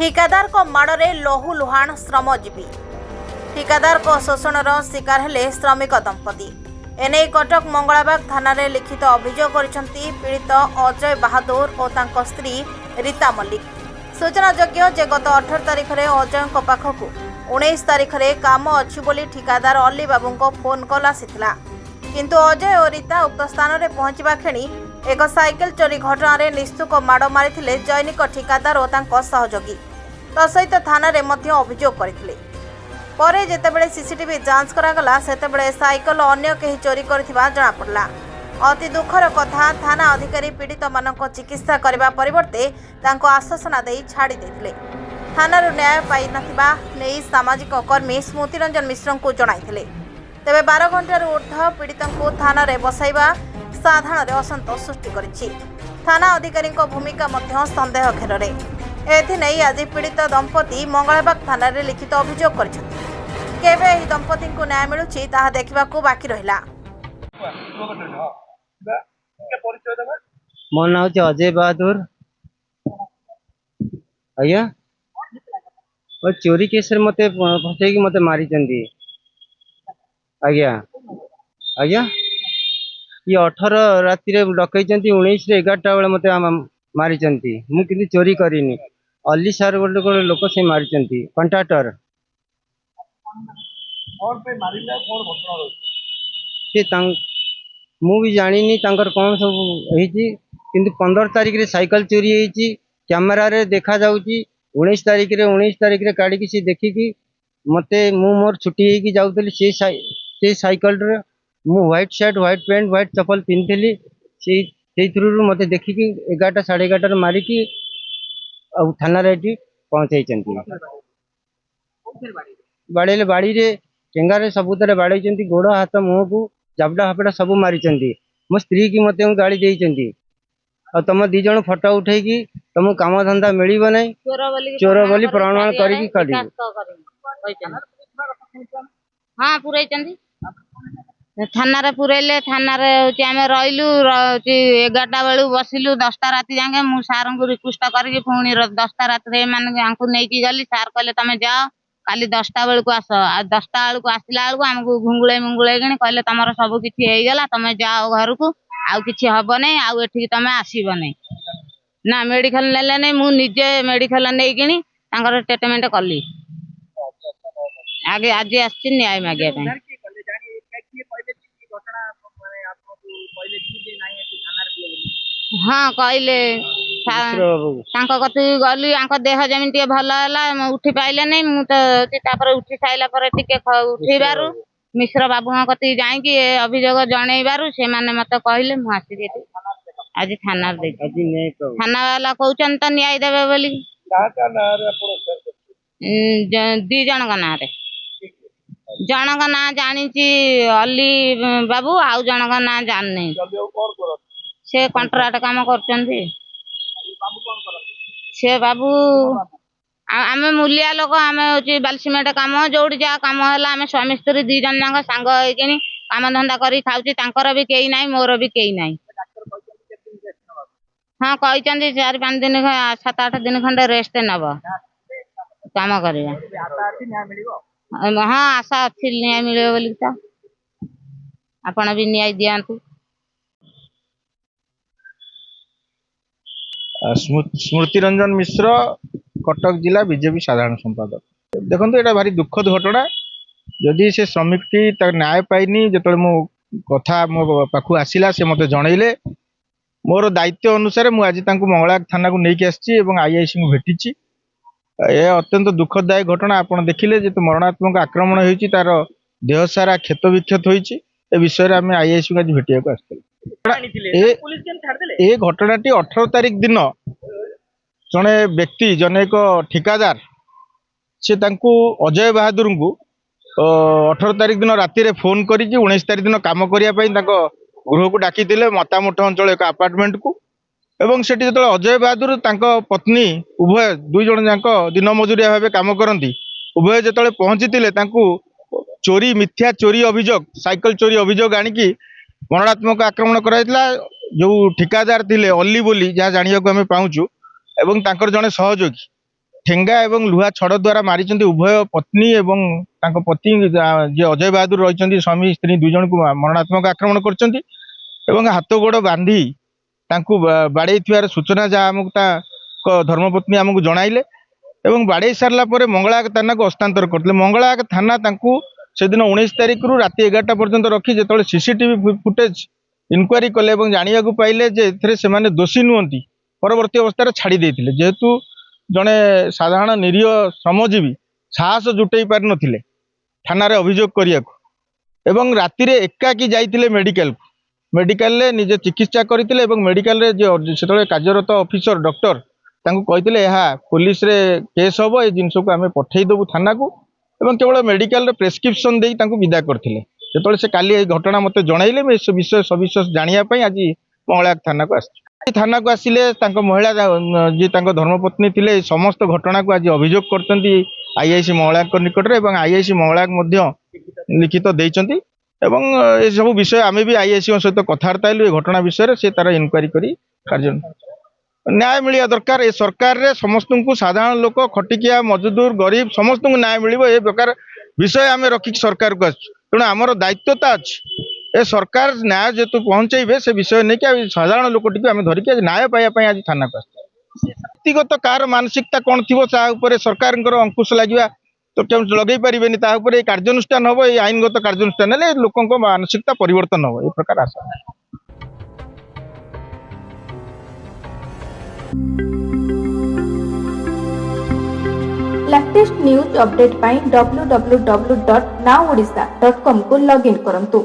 ठिकादार को माड़े लहू लुहाण श्रमजीवी ठिकादार को शोषण शिकार हेले श्रमिक दंपति एने कटक मंगलाबाग थाना रे लिखित अभियोग करिसेंती पीड़ित अजय बहादुर और तांको स्त्री रीता मल्लिक। सूचनायोग्य जे गत 18 तारिख में अजय पाखक 19 तारिख में काम अच्छी बोली ठिकादार अली बाबू को फोन कॉल आसीथिला किंतु अजय और रीता उक्त स्थान में पहुंचवा खेणी एक साइकेल चोरी घटना रे निस्तुक माड़ मारिथिले जैनिक ठिकादार और तांको सहयोगी तसहित थाना रे मध्य अभियोग करथिले। परे जेतेबेले सीसीटीवी जांच करागला सेतेबेले साइकेल अन्य केही चोरी करथिबा जणा पड़ला। अति दुखर कथा थाना अधिकारी पीड़ित मानक चिकित्सा करबा परिवर्ते तांको आश्वासना देई छाड़ी देथिले। थानार न्याय पाई नथिबा नेई सामाजिक कर्मी स्मृति रंजन मिश्र को जणाइथिले। तेबे 12 घंटार ऊर्ध्व पीड़ितंको थाना रे बसाइबा साधारण असंतोष सृष्टि करिछि। थाना अधिकारी भूमिका मध्य संदेह घेर एथिनेई आज पीड़ित दंपति मंगलाबाग थाना रे लिखित अभियोग करिसेंति। केबे एही दंपति को न्याय मिलुछि ताहा देखिबाकू बाकी रहिला। मो ना अजय बहादुर आज्ञा और चोरी केस मत फसैक मत मारी आज्ञा आज्ञा ये 18 राति डकई 19 रे 11टा बेले मत मारी मुझे चोरी करनी अली सार गोटे लोक से मारी कंट्राक्टर मु भी जानी कौन सब किंतु 15 तारिख रे साइकिल चोरी होती कैमेरा रे देखा जाउची 19 तारिख रे काढ़ी सी देखिकी मते मु मोर छुट्टी होगी जाऊली से साइकिल रे मु white shirt white pant white चप्पल पिंधली से थ्रू मते देखिकी 11टा 11:30 मारिकी थाना रे पहुंचाई बाड़े बाड़ी रे चेंगारे सबुतरे बाड़े गोड़ हाथ मुह को जाबड़ा हापड़ा सब मारी मो स्त्री की मत गाड़ी देती और तुम दी जन फटो उठेकी तुम काम धंदा मिल ना चोर बोली प्रमाण कर थाना रे पुरेले थाना रे आम रहीलु 11टा बेलू बसिलु 10टा राति जाके मु सार को रिक्वेस्ट करके पुणी 10टा राति नहीं गली सार कहले तुम जाओ काली 10टा बेलू आस 10टा बेलू आसला बेलू आमको घुंगुले मुंगुले कहले तुम सब किसी होगला तुम जाओ घर को आउ कि हम ना आउ एठिक तुम आसब नहीं ना मेडिकल नेले नहीं मु निजे मेडिकल नहीं कि ट्रीटमेंट कली आगे आज आसी न्याय मागे हाँ कहले कथी गली देह जमी भल है उठी पाइले नहीं मुझे उठी साइला उठेबार मिश्र बाबू कती जाकि अभियोग जनइबार से मत कहले मुझे आज थाना थाना वाला कहते तो न्याय देवे बोली 2 जन ना जनक ना जानी अली बाबू आउ जनक ना जानी से कंट्राक्ट काम कर बाबू आम मूलिया लोक आम हूँ बालसीमेंट काम जो जहाँ कम है आम स्वामी स्त्री 2 जन जाक सांग होनी काम धंदा कर खाऊर भी कई ना मोर भी कई ना हाँ कहते 4-5 दिन 7-8 दिन खंडे रेस्ट नब काम कर हाँ आशा अच्छी न्याय मिले बोली तो आपण भी न्याय दिंतु। स्मृति रंजन मिश्र कटक जिला बीजेपी साधारण संपादक। देखो ये भारी दुखद घटना जदि से श्रमिक टी न्याय पाइनी जो मो कथा मो पाखु आसला से मत जनइले मोर दायित्व अनुसार मुझे मंगला थाना को लेकिन आसी आईआईसी को भेटी ए अत्यंत दुखदायक घटना आप देखिले जो मरणात्मक आक्रमण होती तार देह सारा क्षत विक्षत होती विषय में आम आईआईसी को आज भेटिया को ए घटनाटी 18 तारिख दिन जड़े व्यक्ति जने एक ठिकादार से अजय बहादुर को 18 तारिख दिन राति रे फोन कर 19 तारिख दिन काम करने गृह को डाकी मतामुठ अंचल एक अपार्टमेंट को एवं से जो अजय बहादुर पत्नी उभय 2 जन जाक दिन मजुरिया भाव कम करती उभय जो पहुंची चोरी मिथ्या चोरी अभियोग साइकिल चोरी अभियोग आणिकी मरणात्मक आक्रमण कराइला जो ठिकादार थिले अली बोली जहाँ जानिया को आम पाऊँ एवं जड़े सहयोगी ठेंगा एवं लुहा छड़ द्वारा मारी उभय पत्नी एवं तांको पति जे अजय बहादुर रही स्वामी स्त्री दुई जन को मरणात्मक आक्रमण कर हाथ गोड़ बांधी तांको बाड़े सूचना जहाँ आमको धर्मपत्नी आमको जणाइले एवं बाड़े सारा पर मंगलाग थाना को हस्तांतर करते मंगलाग थाना से दिन 19 तारिख रु राति 11टा पर्यंत रखी जो सीसीटीवी फुटेज इनक्वारी कले जाना पाइले से दोषी नुहति परवर्ती अवस्था छाड़ी देते जेहेतु जड़े साधारण निरीह श्रमजीवी साहस जुटे पार नथिले थाना रे अभियोग करिया राति रे एकाकी जाइतिले मेडिकल रे निजे चिकित्सा करथिले मेडिकल रे जो कार्यरत ऑफिसर डॉक्टर तांको कहितिले पुलिस रे केस हबो ए जिनस को आमे पठेई देबु थाना को केवल मेडिकल रे प्रेस्क्रिप्शन देई तांको विदा करथिले जेतले से काली ए घटना मते जणाइले मैं ए विषय सविशेष जानिया पई आज मंगलाग थाना को आछि थाना को आसिले तांको महिला जे तांको धर्मपत्नी थिले समस्त घटना को आज अभियोग करतंती आईआईसी मंगलाग निकट रे आईआईसी मंगलाग मध्य लिखित देइचंती ए सब विषय आमे भी आईआईसी सहित कथबार्ता हेलु ए घटना विषय से तार इनक्वारी करी कार्य न्याय मिलिया दरकार ए सरकार रे समस्त को साधारण लोक खटिकिया मजदूर गरीब समस्त को न्याय मिलिबो ए प्रकार विषय आमे रखी सरकार को तेणु आमर दायित्वता अच्छी ए सरकार न्याय जेतु पहुंचेबे से विषय नहीं कि साधारण लोक टी आम धरिक न्याय पाइबा आज थाना को व्यक्तिगत कार मानसिकता कौन थी सरकार अंकुश लगे तो लगे पारे कार्यानुष्ठान हम ये आईनगत कार्यानुष्ठान लोक मानसिकता परिवर्तन हम ये प्रकार आशा लेटेस्ट न्यूज अपडेट पाई www.nowodisha.com को लॉगिन करंतु।